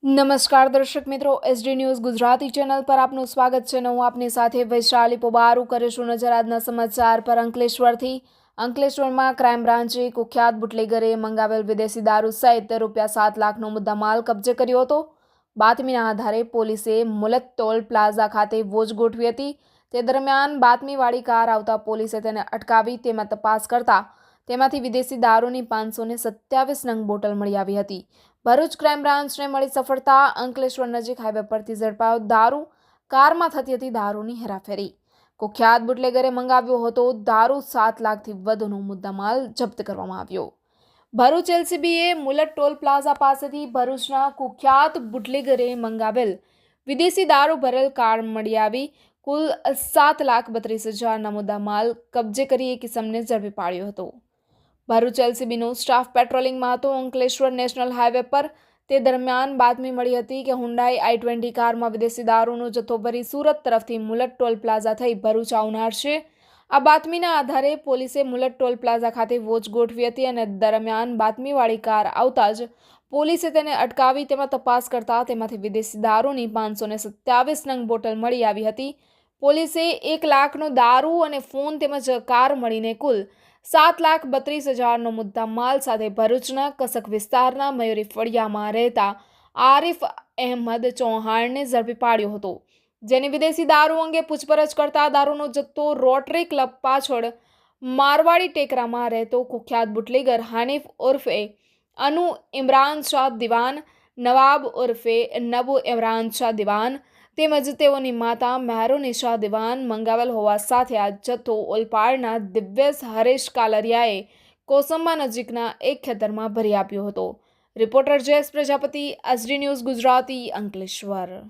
નમસ્કાર દર્શક મિત્રો, એસડી ન્યૂઝ ગુજરાતી ચેનલ પર આપનું સ્વાગત છે. હું આપની સાથે વૈશાલી પોબારું કરીશું નજર આજના સમાચાર પર. અંકલેશ્વરમાં ક્રાઇમ બ્રાન્ચે કુખ્યાત બુટલેગરે મંગાવેલ વિદેશી દારૂ સહિત ₹7 લાખનો મુદ્દામાલ કબજે કર્યો હતો. બાતમીના આધારે પોલીસે મુલત ટોલ પ્લાઝા ખાતે વોચ ગોઠવી હતી. તે દરમિયાન બાતમીવાળી કાર આવતા પોલીસે તેને અટકાવી તેમાં તપાસ કરતા તેમાંથી વિદેશી દારૂની 527 નંગ બોટલ મળી આવી હતી. ભરૂચ ક્રાઇમ બ્રાન્ચને મળી સફળતા. અંકલેશ્વર નજીક હાઈવે પરથી ઝડપાયો દારૂ. કારમાં થતી હતી દારૂની હેરાફેરી. કુખ્યાત બુટલેગરે મંગાવ્યો હતો દારૂ. 7 લાખથી વધુનો મુદ્દામાલ જપ્ત કરવામાં આવ્યો. ભરૂચ એલસીબીએ મુલત ટોલ પ્લાઝા પાસેથી ભરૂચના કુખ્યાત બુટલેગરે મંગાવેલ વિદેશી દારૂ ભરેલ કાર મળી આવી કુલ 7,32,000ના મુદ્દામાલ કબજે કરી એક ઇસમને ઝડપી પાડ્યો હતો. ભરૂચ એલસીબીનો સ્ટાફ પેટ્રોલિંગમાં હતો. અંકલેશ્વર નેશનલ હાઈવે પર તે દરમિયાન બાતમી મળી હતી કે હુન્ડાઈ i20 કારમાં વિદેશી દારૂનો જથ્થો ભરી સુરત તરફથી મુલત ટોલ પ્લાઝા થઈ ભરૂચ આવનાર છે. આ બાતમીના આધારે પોલીસે મુલત ટોલ પ્લાઝા ખાતે વોચ ગોઠવી હતી અને દરમિયાન બાતમીવાળી કાર આવતા જ પોલીસે તેને અટકાવી તેમાં તપાસ કરતા તેમાંથી વિદેશી દારૂની 527 નંગ બોટલ મળી આવી હતી. પોલીસે 1 લાખનો દારૂ અને ફોન તેમજ કાર મળીને કુલ 7,32,000નો મુદ્દામાલ સાથે ભરૂચના કસક વિસ્તારના મયુરી ફળિયામાં રહેતા આરિફ અહેમદ ચૌહાણને ઝડપી પાડ્યો હતો, જેની વિદેશી દારૂ અંગે પૂછપરછ કરતા દારૂનો જથ્થો રોટરી ક્લબ પાછળ મારવાડી ટેકરામાં રહેતો કુખ્યાત બુટલેગર હાનિફ ઉર્ફે અનુ ઇમરાન શાહ દિવાન, નવાબ ઉર્ફે નબુ ઇમરાન શાહ દિવાન તેમજ તેઓની માતા મહેરુનિશા દિવાન મંગાવેલ હોવા સાથે આ જથ્થો ઓલપાડના દિવ્યેશ હરેશ કાલરિયાએ કોસંબા નજીકના એક ખેતરમાં ભરી આપ્યો હતો. Reporter Jayesh Prajapati, SD news Gujarati, Ankleshwar.